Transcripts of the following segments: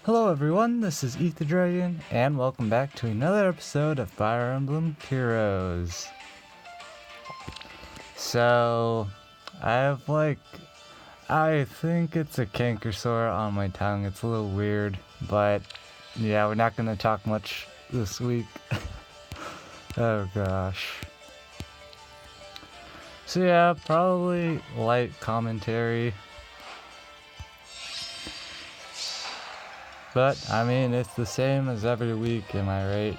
Hello everyone, this is Ether Dragon, and welcome back to another episode of Fire Emblem Heroes. So, I think it's a canker sore on my tongue. It's a little weird, but yeah, we're not gonna talk much this week. Oh gosh. So yeah, probably light commentary. But, I mean, it's the same as every week, am I right?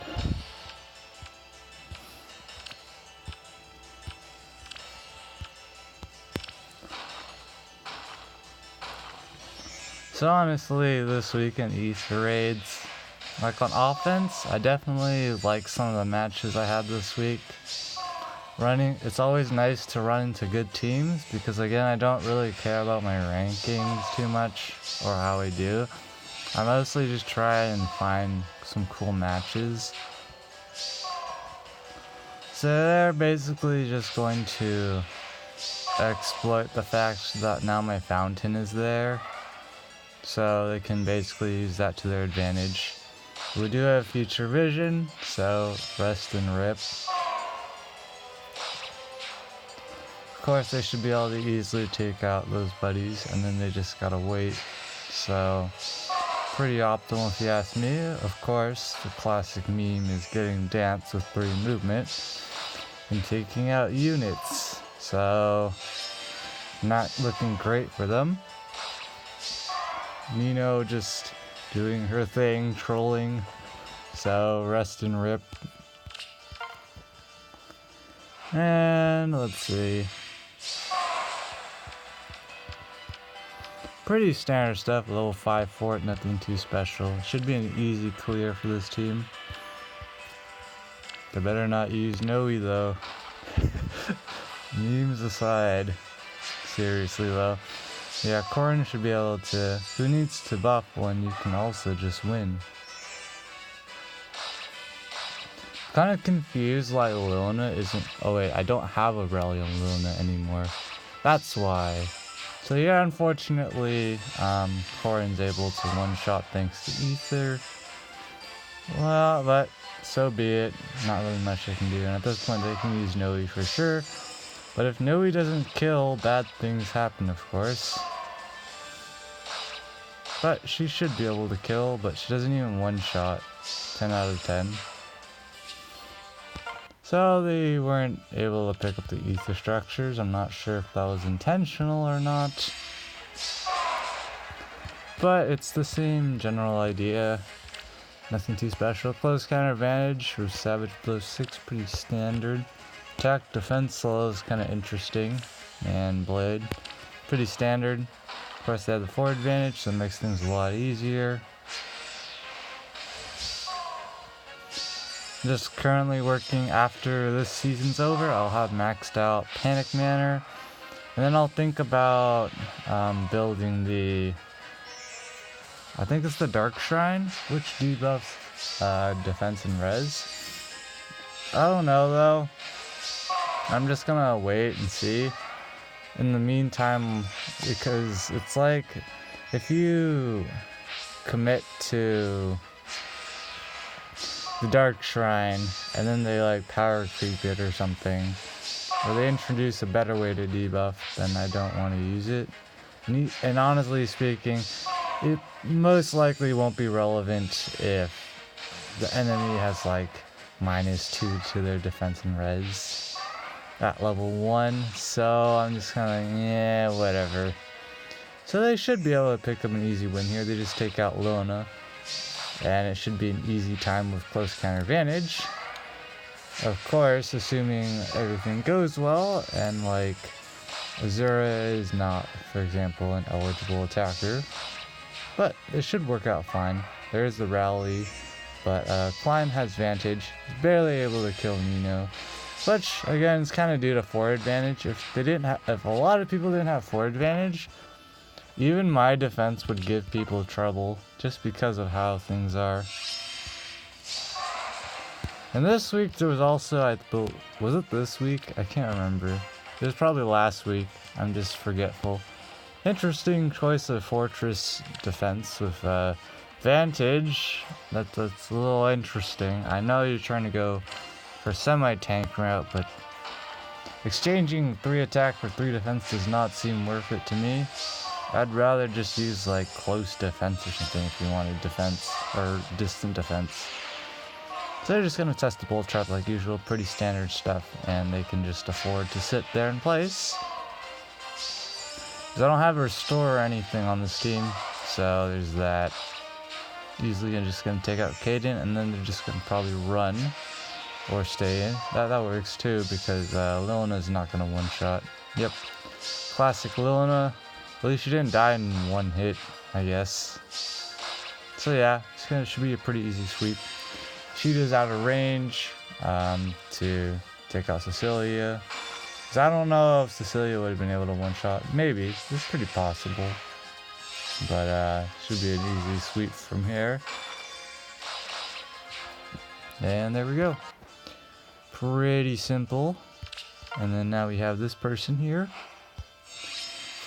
So honestly, this week in Ether raids, like on offense, I definitely like some of the matches I had this week. It's always nice to run into good teams because again, I don't really care about my rankings too much or how I do. I mostly just try and find some cool matches. So they're basically just going to exploit the fact that now my fountain is there. So they can basically use that to their advantage. We do have future vision, so rest and rip. Of course, they should be able to easily take out those buddies, and then they just gotta wait. So, pretty optimal if you ask me. Of course, the classic meme is getting dance with 3 movement and taking out units. So, not looking great for them. Nino just doing her thing, trolling. So, rest and rip. And let's see. Pretty standard stuff, level 5 fort, nothing too special. Should be an easy clear for this team. They better not use Noe though. Memes aside. Seriously though. Yeah, Corrin should be able to... Who needs to buff when you can also just win? Kind of confused why Luna isn't... Oh wait, I don't have a rally on Luna anymore. That's why. So yeah, unfortunately, Corrin's able to one-shot thanks to Ether. Well, but so be it. Not really much I can do. And at this point, they can use Noe for sure. But if Noe doesn't kill, bad things happen, of course. But she should be able to kill, but she doesn't even one-shot. 10 out of 10. So they weren't able to pick up the ether structures. I'm not sure if that was intentional or not. But it's the same general idea. Nothing too special. Close counter advantage with Savage Blow 6, pretty standard. Attack defense slow is kind of interesting. And Blade, pretty standard. Of course they have the forward advantage, so it makes things a lot easier. Just currently working after this season's over. I'll have maxed out Panic Manor. And then I'll think about building the... I think it's the Dark Shrine, which debuffs defense and res. I don't know though. I'm just gonna wait and see. In the meantime, because it's like, if you commit to the Dark Shrine, and then they like power creep it or something, or they introduce a better way to debuff, then I don't want to use it. And honestly speaking, it most likely won't be relevant if the enemy has like -2 to their defense and res at level 1, so I'm just kind of like, yeah, whatever. So they should be able to pick up an easy win here. They just take out Lona. And it should be an easy time with close counter advantage. Of course, assuming everything goes well, and like Azura is not, for example, an eligible attacker. But it should work out fine. There is the rally, but Climb has advantage. He's barely able to kill Nino. Which, again, is kind of due to forward advantage. If a lot of people didn't have forward advantage, even my defense would give people trouble just because of how things are. And this week there was also, was it this week? I can't remember. It was probably last week. I'm just forgetful. Interesting choice of fortress defense with Vantage, that's a little interesting. I know you're trying to go for semi-tank route, but exchanging 3 attack for 3 defense does not seem worth it to me. I'd rather just use like close defense or something if you wanted defense or distant defense. So they're just gonna test the bolt trap like usual, pretty standard stuff, and they can just afford to sit there in place. Because I don't have a restore or anything on this team, so there's that. Usually I'm just gonna take out Caden, and then they're just gonna probably run or stay in. That works too, because Lilina's not gonna one-shot. Yep, classic Lilina. At least she didn't die in 1 hit, I guess. So yeah, should be a pretty easy sweep. Cheetah's out of range to take out Cecilia. Because I don't know if Cecilia would have been able to one-shot. Maybe. It's pretty possible. But should be an easy sweep from here. And there we go. Pretty simple. And then now we have this person here.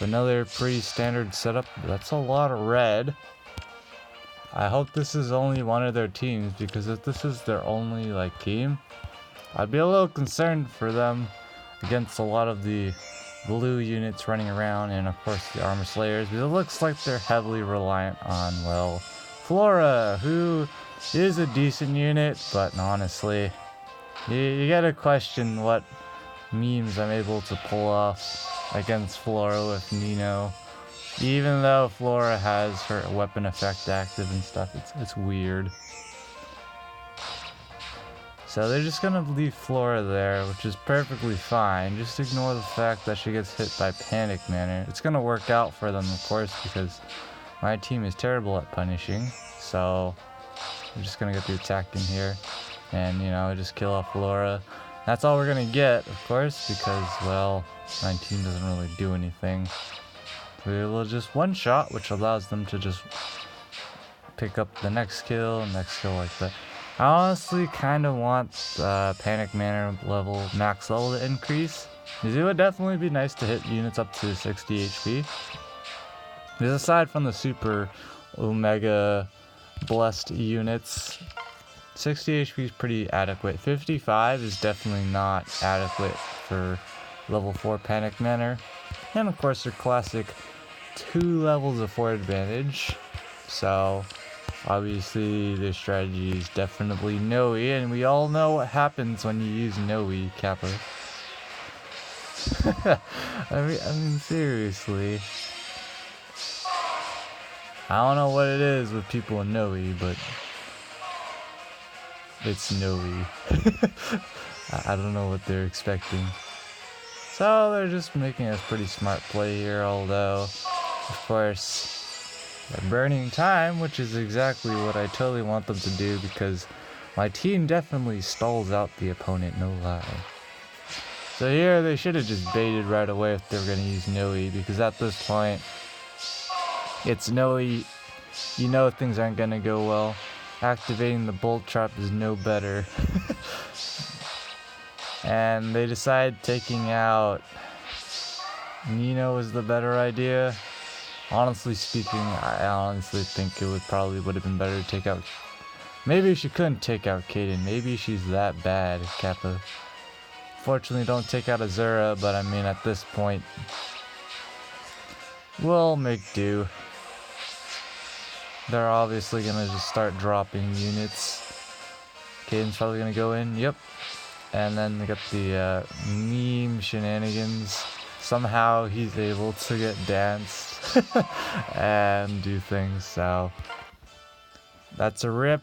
Another pretty standard setup. That's a lot of red. I hope this is only one of their teams, because if this is their only like team, I'd be a little concerned for them against a lot of the blue units running around, and of course the armor slayers, because it looks like they're heavily reliant on, well, Flora, who is a decent unit, but honestly, you gotta question what memes I'm able to pull off against Flora with Nino. Even though Flora has her weapon effect active and stuff, it's weird. So they're just gonna leave Flora there, which is perfectly fine. Just ignore the fact that she gets hit by Panic Manor. It's gonna work out for them, of course, because my team is terrible at punishing. So we're just gonna get the attack in here and, you know, just kill off Flora. That's all we're gonna get, of course, because, well, my team doesn't really do anything. We will just one-shot, which allows them to just pick up the next kill like that. I honestly kind of want Panic Manor level, max level to increase. Because it would definitely be nice to hit units up to 60 HP. Because aside from the super Omega blessed units, 60 HP is pretty adequate. 55 is definitely not adequate for level 4 Panic Manor. And of course their classic 2 levels of 4 advantage. So obviously their strategy is definitely Noe, and we all know what happens when you use Noe, Kappa. I mean seriously. I don't know what it is with people in Noe, but it's Noe. I don't know what they're expecting. So they're just making a pretty smart play here, although, of course, they're burning time, which is exactly what I totally want them to do, because my team definitely stalls out the opponent, no lie. So here they should have just baited right away if they were going to use Noe, because at this point, it's Noe, you know things aren't going to go well. Activating the bolt trap is no better. And they decide taking out Nino is the better idea. Honestly speaking, I honestly think it would have been better to take out... Maybe she couldn't take out Kaden. Maybe she's that bad, Kappa. Fortunately, don't take out Azura, but I mean, at this point, we'll make do. They're obviously gonna just start dropping units. Kaden's probably gonna go in, yep. And then they got the meme shenanigans. Somehow he's able to get danced and do things, so that's a rip.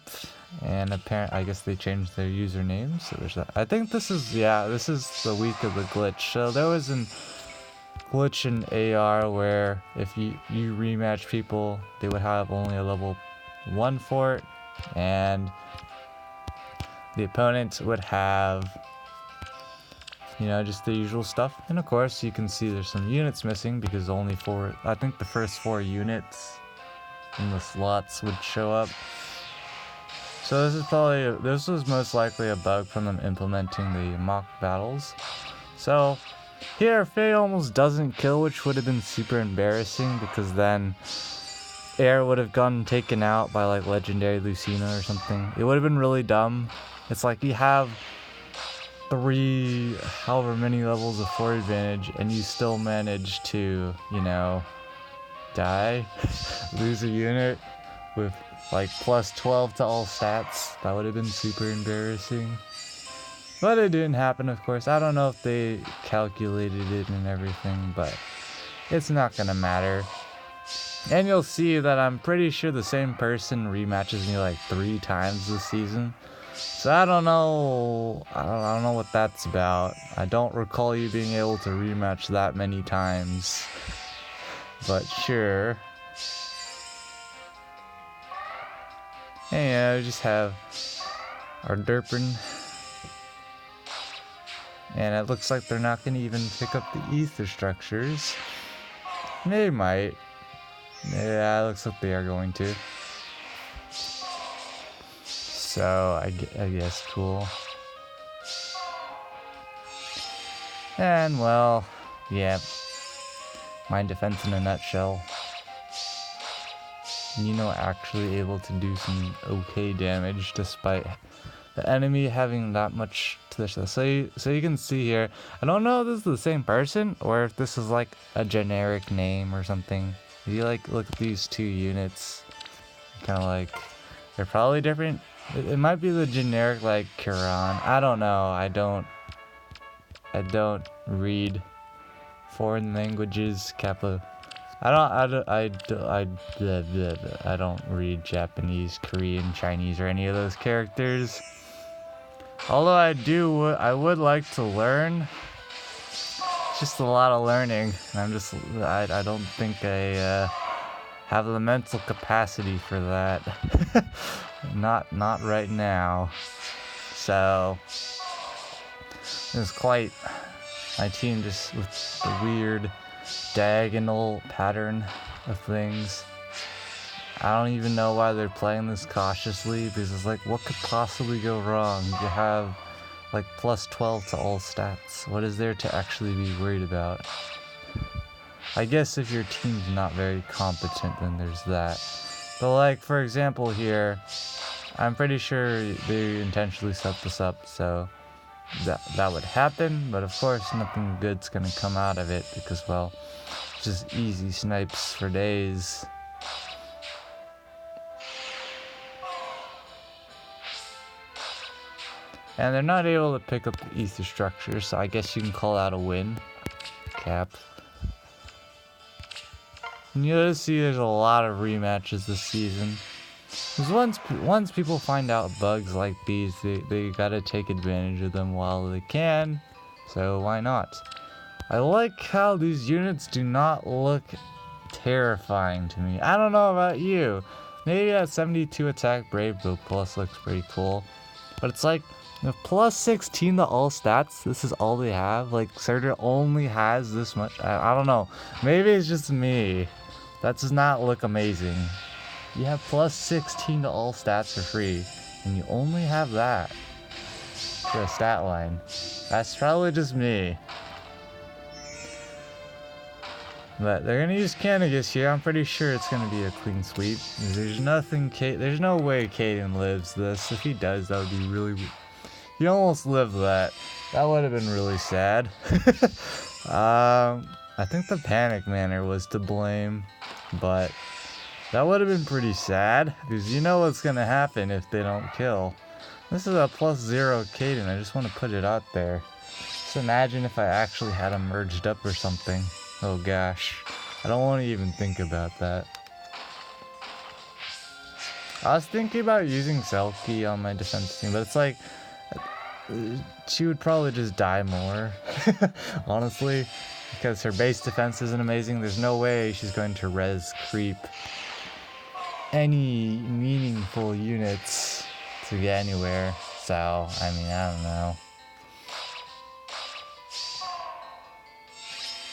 And apparently, I guess they changed their username, so there's that. I think this is the week of the glitch. So there was a glitch in AR where if you rematch people, they would have only a level 1 fort, and the opponent would have, you know, just the usual stuff. And of course, you can see there's some units missing because only 4, I think the first 4 units in the slots would show up. So this was most likely a bug from them implementing the mock battles. So here, Faye almost doesn't kill, which would have been super embarrassing, because then air would have gotten taken out by like legendary Lucina or something. It would have been really dumb. It's like you have 3 however many levels of forward advantage and you still manage to, you know, die, lose a unit with like plus 12 to all stats. That would have been super embarrassing. But it didn't happen, of course. I don't know if they calculated it and everything, but it's not gonna matter. And you'll see that I'm pretty sure the same person rematches me like 3 times this season. So I don't know. I don't know what that's about. I don't recall you being able to rematch that many times. But sure. And yeah, we just have our Derpin. And it looks like they're not going to even pick up the ether structures. They might. Yeah, it looks like they are going to. So, I guess cool. And, well, yeah. My defense in a nutshell. Nino actually able to do some okay damage despite the enemy having that much to their stuff. So you can see here, I don't know if this is the same person or if this is like a generic name or something. If you like look at these 2 units, kind of like they're probably different. It might be the generic like Kiran. I don't know. I don't read foreign languages, Kappa. I don't read Japanese, Korean, Chinese, or any of those characters. Although I would like to learn. It's just a lot of learning. And I don't think I have the mental capacity for that. Not right now. So it's quite my team just with the weird diagonal pattern of things. I don't even know why they're playing this cautiously, because it's like, what could possibly go wrong? You have like plus 12 to all stats. What is there to actually be worried about? I guess if your team's not very competent, then there's that. But like, for example here, I'm pretty sure they intentionally set this up so that would happen, but of course nothing good's gonna come out of it because, well, just easy snipes for days. And they're not able to pick up the ether structure, so I guess you can call that a win. Cap. And you'll see there's a lot of rematches this season. Because once people find out bugs like these, they gotta take advantage of them while they can. So why not? I like how these units do not look terrifying to me. I don't know about you. Maybe that 72 attack Brave Book Plus looks pretty cool. But it's like, if plus 16 to all stats, this is all they have. Like, Surtur only has this much. I don't know. Maybe it's just me. That does not look amazing. You have plus 16 to all stats for free, and you only have that for a stat line. That's probably just me. But they're gonna use Canagus here. I'm pretty sure it's gonna be a clean sweep. There's no way Caden lives this. If he does, that would be really... He almost lived that. That would have been really sad. I think the Panic Manor was to blame, but that would have been pretty sad, because you know what's gonna happen if they don't kill. This is a +0 Caden. I just want to put it out there. Just imagine if I actually had them merged up or something. Oh gosh. I don't want to even think about that. I was thinking about using Selkie on my defense team, but it's like, she would probably just die more, honestly, because her base defense isn't amazing. There's no way she's going to res creep any meaningful units to get anywhere. So, I mean, I don't know.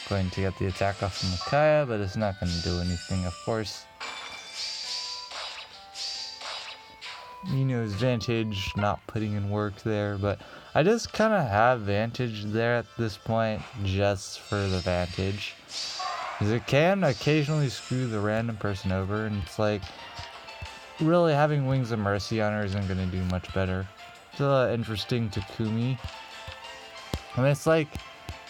Going to get the attack off from Micaiah, but it's not going to do anything, of course. Nino's Vantage, not putting in work there, but I just kind of have Vantage there at this point, just for the Vantage. Because it can occasionally screw the random person over, and it's like, really having Wings of Mercy on her isn't going to do much better. It's interesting Takumi. I mean, it's like,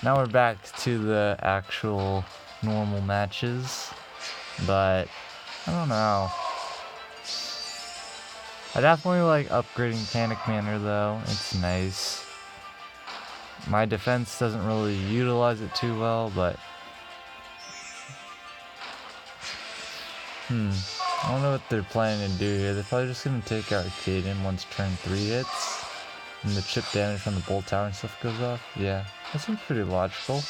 now we're back to the actual normal matches, but I don't know. I definitely like upgrading Panic Manor though, it's nice. My defense doesn't really utilize it too well, but I don't know what they're planning to do here. They're probably just gonna take out Kaden once turn 3 hits, and the chip damage from the bolt tower and stuff goes off. Yeah, that seems pretty logical.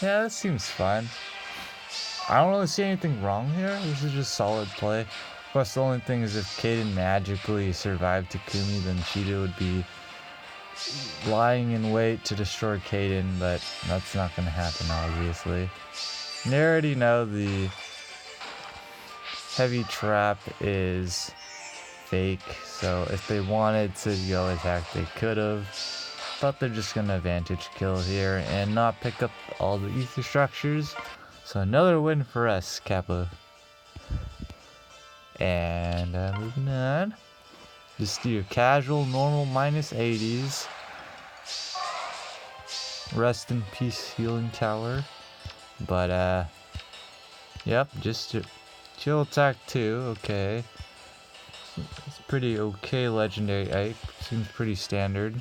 Yeah, that seems fine. I don't really see anything wrong here. This is just solid play. Of course, the only thing is if Kaden magically survived Takumi, then Cheetah would be lying in wait to destroy Kaden, but that's not going to happen, obviously. And they already know the heavy trap is fake, so if they wanted to go attack, they could have. But they're just going to advantage kill here and not pick up all the ether structures. So another win for us, Kappa. And moving on. Just do your casual, normal, minus 80s. Rest in peace, healing tower. But, yep, just chill attack 2, okay. It's pretty okay legendary Ike. Seems pretty standard.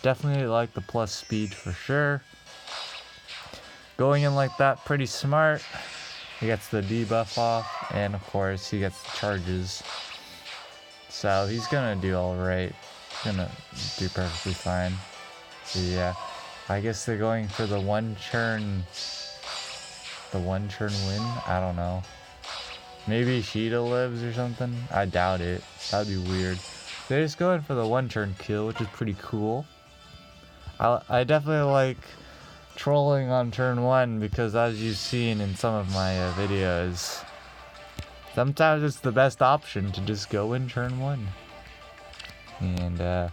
Definitely like the plus speed for sure. Going in like that, pretty smart. He gets the debuff off, and of course he gets the charges. So he's gonna do alright. He's gonna do perfectly fine. So yeah, I guess they're going for the one turn win? I don't know. Maybe Sheeta lives or something? I doubt it. That'd be weird. They're just going for the one turn kill, which is pretty cool. I definitely like trolling on turn 1 because, as you've seen in some of my videos, sometimes it's the best option to just go in turn 1. And I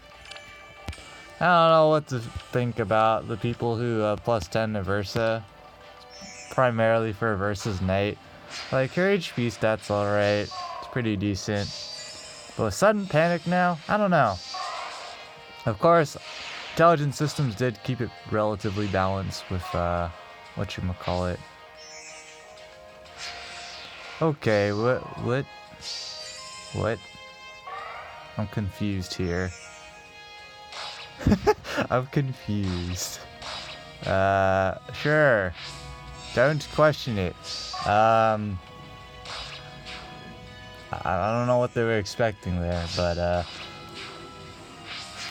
don't know what to think about the people who plus 10 to Versa, primarily for Versa's Knight. Like, her HP stats alright, it's pretty decent. But with sudden panic now, I don't know. Of course, Intelligent Systems did keep it relatively balanced with, whatchamacallit. Okay, what? I'm confused here. I'm confused. Sure. Don't question it. I don't know what they were expecting there, but, I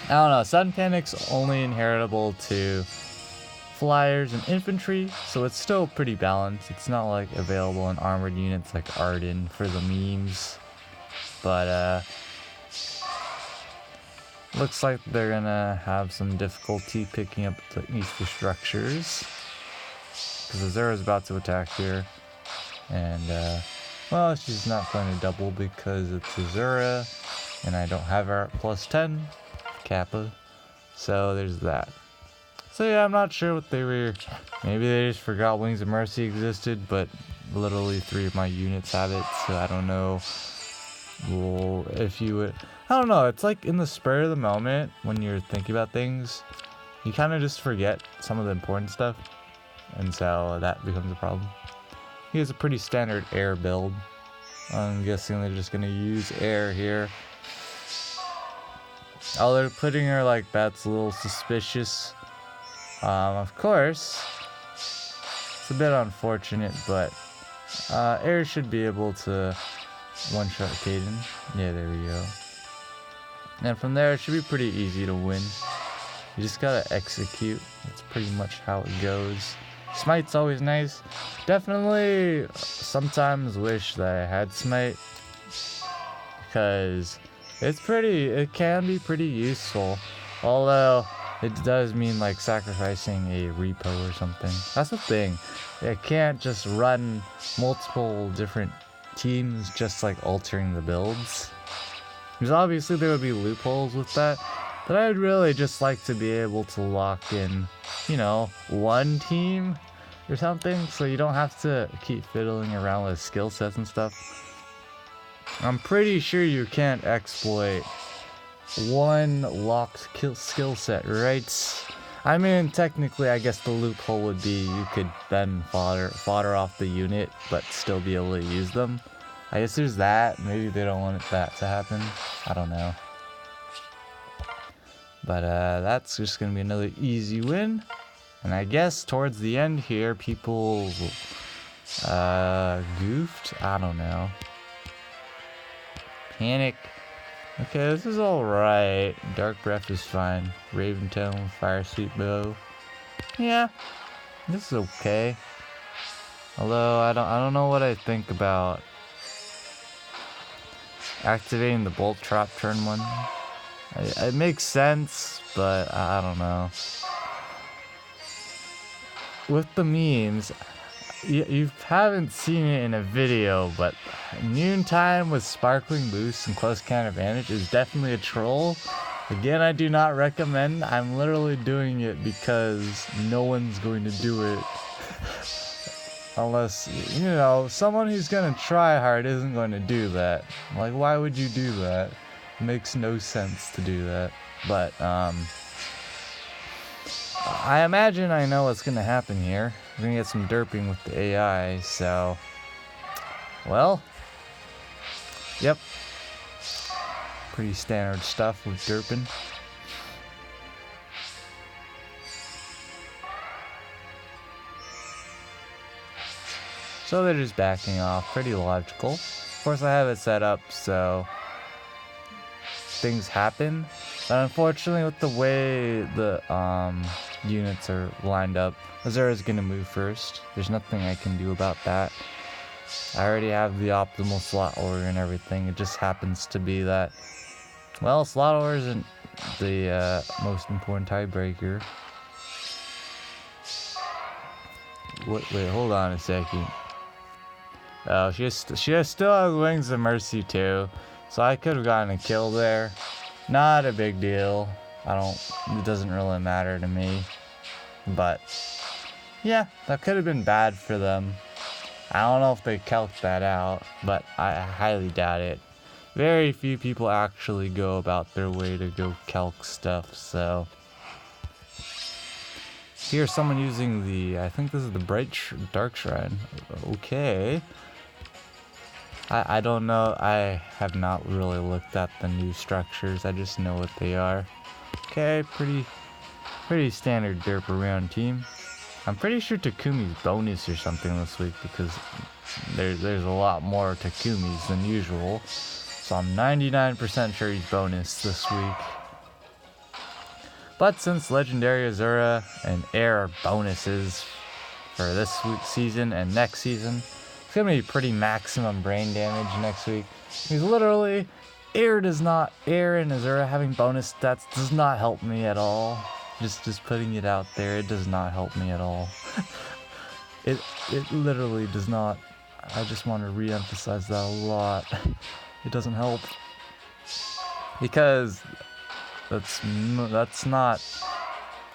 don't know. Sudden Panic's only inheritable to flyers and infantry, so it's still pretty balanced. It's not like available in armored units like Arden for the memes, but looks like they're gonna have some difficulty picking up the ether structures because Azura's about to attack here, and well, she's not going to double because it's Azura, and I don't have her at plus 10. Kappa, so there's that. So yeah, I'm not sure what they were. Maybe they just forgot Wings of Mercy existed, but literally 3 of my units have it, so I don't know. Well, if you would, I don't know. It's like in the spur of the moment when you're thinking about things, you kind of just forget some of the important stuff, and so that becomes a problem. He has a pretty standard air build. I'm guessing they're just gonna use air here. Oh, they're putting her like that's a little suspicious. Of course, it's a bit unfortunate, but Air should be able to one-shot Kaden. Yeah, there we go. And from there, it should be pretty easy to win. You just gotta execute. That's pretty much how it goes. Smite's always nice. Definitely sometimes wish that I had Smite, because it can be pretty useful. Although it does mean like sacrificing a repo or something. That's the thing. It can't just run multiple different teams just like altering the builds. Because obviously there would be loopholes with that. But I'd really just like to be able to lock in, you know, one team or something, so you don't have to keep fiddling around with skill sets and stuff. I'm pretty sure you can't exploit one locked skill set, right? I mean, technically, I guess the loophole would be you could then fodder off the unit, but still be able to use them. I guess there's that. Maybe they don't want that to happen. I don't know. But that's just gonna be another easy win. And I guess towards the end here, people goofed. I don't know. Panic. Okay, this is alright. Dark Breath is fine. Raven Tone, Fire Sweep Bow. Yeah, this is okay. Although I don't know what I think about activating the Bolt Trap turn 1. It makes sense, but I don't know. With the memes, you haven't seen it in a video, but Noontime with Sparkling Boost and Close Counter Advantage is definitely a troll. Again, I do not recommend. I'm literally doing it because no one's going to do it. Unless, you know, someone who's gonna try hard isn't going to do that. Like, why would you do that? It makes no sense to do that. But, I imagine I know what's gonna happen here. We're gonna get some derping with the AI, so... Well... Yep. Pretty standard stuff with derping. So they're just backing off, pretty logical. Of course I have it set up so things happen. But unfortunately with the way the units are lined up, Azura's gonna move first. There's nothing I can do about that. I already have the optimal slot order and everything. It just happens to be that, well, slot order isn't the most important tiebreaker. Wait, hold on a second. Oh, she still has Wings of Mercy too, so I could have gotten a kill there. Not a big deal. It doesn't really matter to me. But yeah, that could have been bad for them. I don't know if they calced that out, but I highly doubt it. Very few people actually go about their way to go calc stuff, so. Here's someone using the, I think this is the Dark Shrine. Okay. I don't know, I have not really looked at the new structures, I just know what they are. Okay, pretty standard derp around team. I'm pretty sure Takumi's bonus or something this week because there's a lot more Takumis than usual. So I'm 99% sure he's bonus this week. But since Legendary Azura and Air are bonuses for this week's season and next season, it's gonna be pretty maximum brain damage next week. Because literally, Air and Azura having bonus stats does not help me at all. Just putting it out there, it does not help me at all. It literally does not. I just want to re-emphasize that a lot. It doesn't help. Because that's not,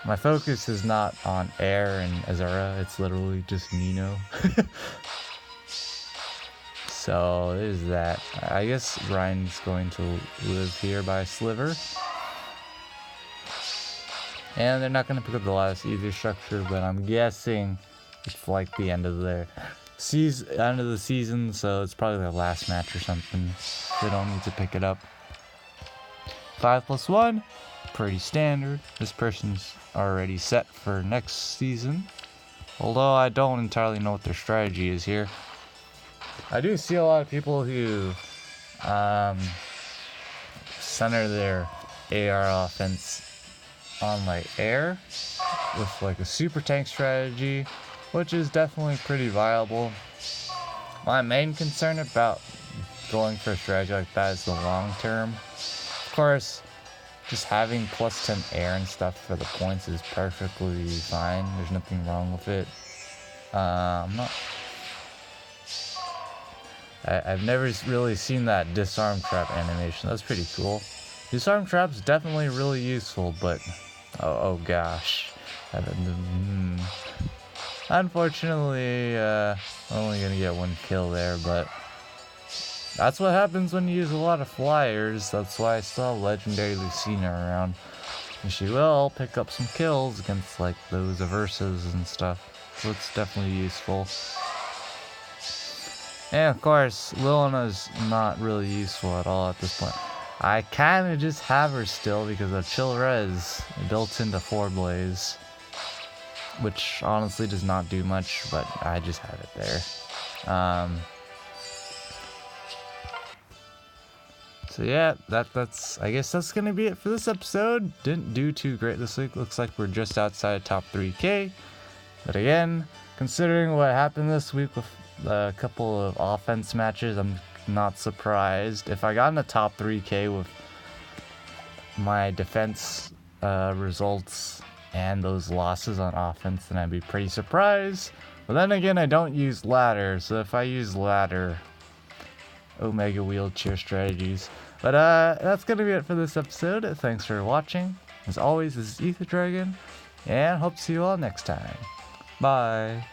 my focus is not on Air and Azura, it's literally just Nino. So there's that. I guess Ryan's going to live here by Sliver. And they're not going to pick up the last either structure, but I'm guessing it's like the end of the season, so it's probably their last match or something. They don't need to pick it up. 5+1, pretty standard. This person's already set for next season. Although I don't entirely know what their strategy is here. I do see a lot of people who center their AR offense on like Air with like a super tank strategy, which is definitely pretty viable. My main concern about going for a strategy like that is the long term. Of course, just having +10 Air and stuff for the points is perfectly fine. There's nothing wrong with it. I've never really seen that disarm trap animation. That's pretty cool. Disarm traps definitely really useful, but oh gosh. Unfortunately, only gonna get one kill there, but that's what happens when you use a lot of flyers. That's why I still have Legendary Lucina around. And she will pick up some kills against like those Averses and stuff. So it's definitely useful. And of course, Lilina's not really useful at all at this point. I kinda just have her still because of Chill Res built into 4-Blaze. Which honestly does not do much, but I just have it there. So yeah, that's I guess that's gonna be it for this episode. Didn't do too great this week. Looks like we're just outside top 3K. But again, considering what happened this week with a couple of offense matches, I'm not surprised. If I got in the top 3K with my defense results and those losses on offense, then I'd be pretty surprised. But then again, I don't use ladder, so if I use ladder, Omega wheelchair strategies. But that's gonna be it for this episode. Thanks for watching. As always, this is Ether Dragon, and hope to see you all next time. Bye.